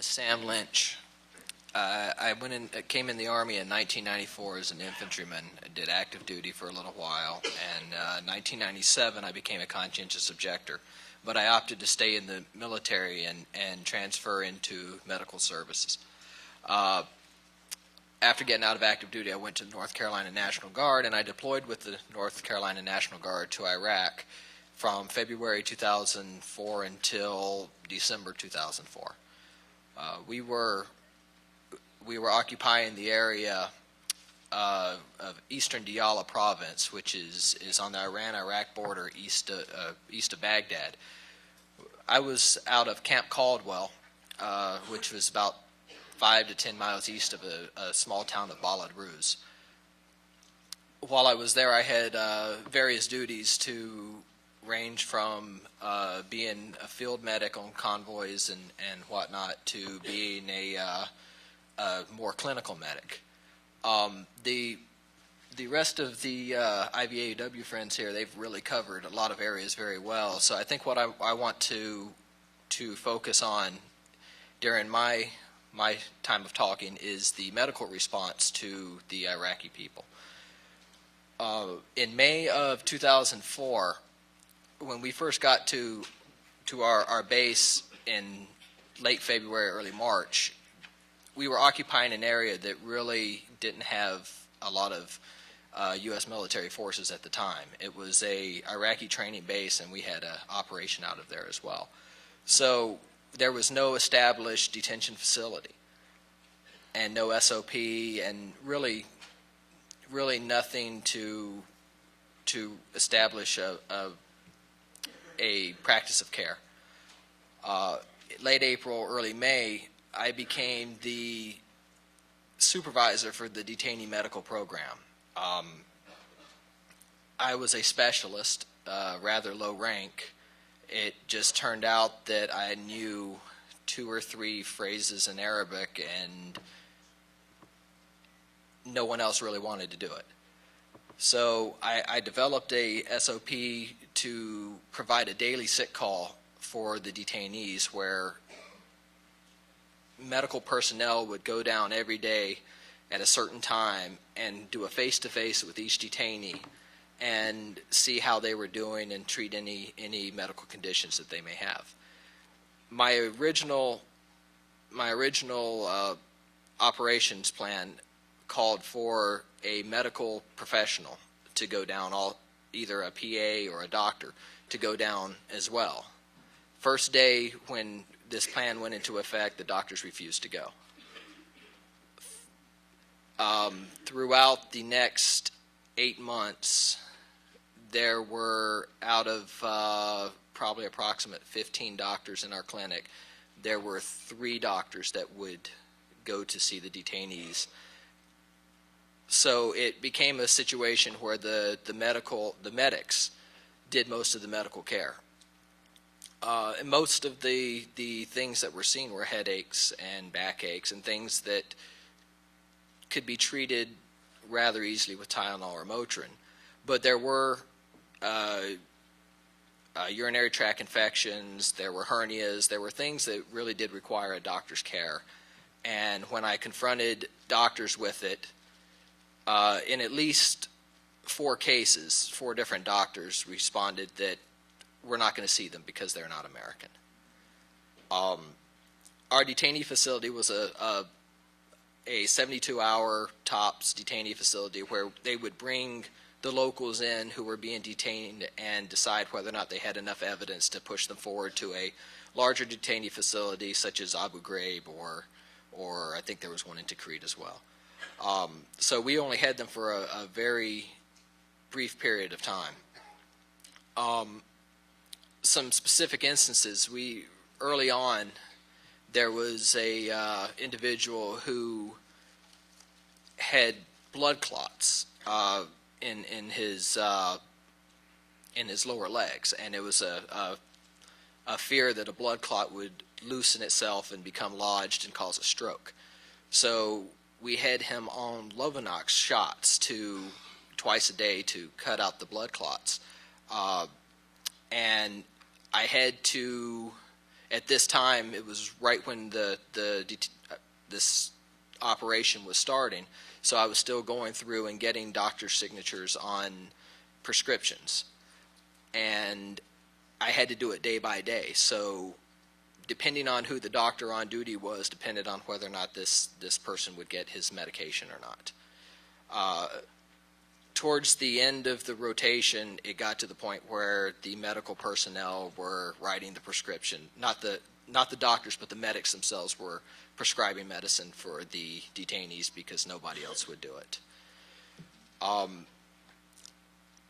Sam Lynch. Came in the Army in 1994 as an infantryman. I did active duty for a little while, and 1997 I became a conscientious objector. But I opted to stay in the military and transfer into medical services. After getting out of active duty, I went to the North Carolina National Guard, and I deployed with the North Carolina National Guard to Iraq from February 2004 until December 2004. We were occupying the area of eastern Diyala province, which is on the Iran-Iraq border east of Baghdad. I was out of Camp Caldwell, which was about 5 to 10 miles east of a small town of Balad Ruz. While I was there, I had various duties to range from being a field medic on convoys and whatnot to being a more clinical medic. The rest of the IVAW friends here, they've really covered a lot of areas very well. So I think what I want to focus on during my time of talking is the medical response to the Iraqi people. In May of 2004, when we first got to our base in late February, early March, we were occupying an area that really didn't have a lot of U.S. military forces at the time. It was a Iraqi training base, and we had an operation out of there as well. So there was no established detention facility and no SOP, and really nothing to establish a practice of care. Late April, early May, I became the supervisor for the detainee medical program. I was a specialist, rather low rank. It just turned out that I knew 2 or 3 phrases in Arabic, and no one else really wanted to do it. So I developed a SOP to provide a daily sick call for the detainees, where medical personnel would go down every day at a certain time and do a face-to-face with each detainee and see how they were doing and treat any medical conditions that they may have. My original operations plan called for a medical professional to go down, either a PA or a doctor, to go down as well. First day when this plan went into effect, the doctors refused to go. Throughout the next 8 months, there were, out of probably approximate 15 doctors in our clinic, there were 3 doctors that would go to see the detainees. So it became a situation where the medics did most of the medical care. And most of the things that were seen were headaches and backaches and things that could be treated rather easily with Tylenol or Motrin. But there were urinary tract infections, there were hernias, there were things that really did require a doctor's care. And when I confronted doctors with it, in at least 4 cases, 4 different doctors responded that we're not going to see them because they're not American. Our detainee facility was a 72-hour tops detainee facility where they would bring the locals in who were being detained and decide whether or not they had enough evidence to push them forward to a larger detainee facility such as Abu Ghraib, or I think there was one in Tikrit as well. So we only had them for a very brief period of time. Some specific instances, early on, there was a individual who had blood clots in his lower legs, and it was a fear that a blood clot would loosen itself and become lodged and cause a stroke. So we had him on Lovenox shots twice a day to cut out the blood clots. And I had to at this time, it was right when this operation was starting, so I was still going through and getting doctor's signatures on prescriptions, and I had to do it day by day. So depending on who the doctor on duty was, depended on whether or not this person would get his medication or not. Towards the end of the rotation, it got to the point where the medical personnel were writing the prescription. Not the doctors, but the medics themselves were prescribing medicine for the detainees because nobody else would do it.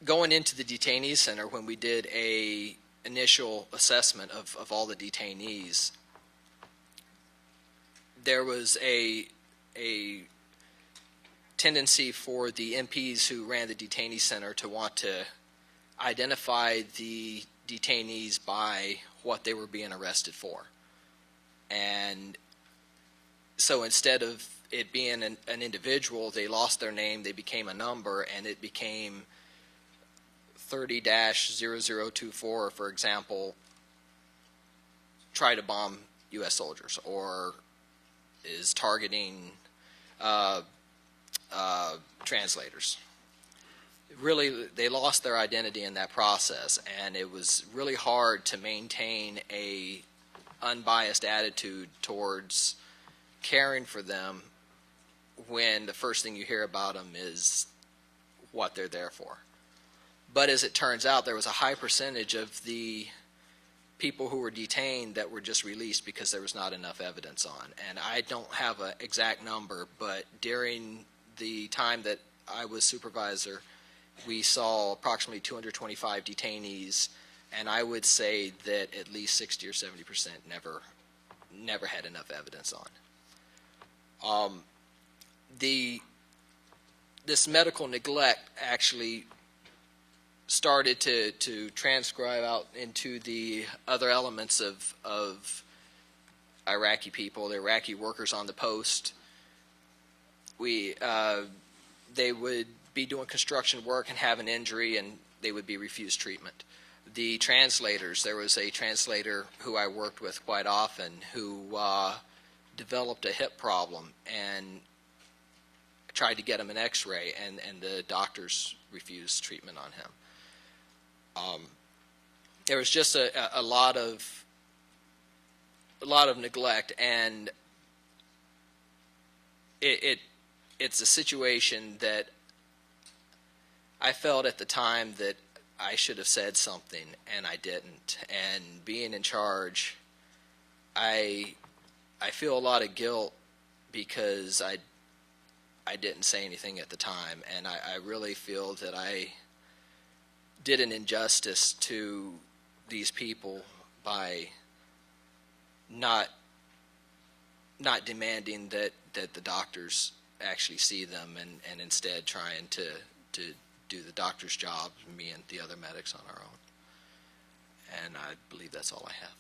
Going into the detainee center, when we did a initial assessment of all the detainees, there was a tendency for the MPs who ran the detainee center to want to identify the detainees by what they were being arrested for. And so instead of it being an individual, they lost their name, they became a number, and it became 30-0024, for example, try to bomb U.S. soldiers, or is targeting translators. Really, they lost their identity in that process, and it was really hard to maintain a unbiased attitude towards caring for them when the first thing you hear about them is what they're there for. But as it turns out, there was a high percentage of the people who were detained that were just released because there was not enough evidence on. And I don't have an exact number, but during the time that I was supervisor, we saw approximately 225 detainees, and I would say that at least 60 or 70% never had enough evidence on. This medical neglect actually started to transcribe out into the other elements of Iraqi people, the Iraqi workers on the post. They would be doing construction work and have an injury, and they would be refused treatment. The translators, there was a translator who I worked with quite often who developed a hip problem, and tried to get him an x-ray, and the doctors refused treatment on him. There was just a lot of neglect, and it's a situation that I felt at the time that I should have said something, and I didn't. And being in charge, I feel a lot of guilt because I didn't say anything at the time, and I really feel that I did an injustice to these people by not demanding that the doctors actually see them, and instead trying to do the doctor's job, me and the other medics on our own. And I believe that's all I have.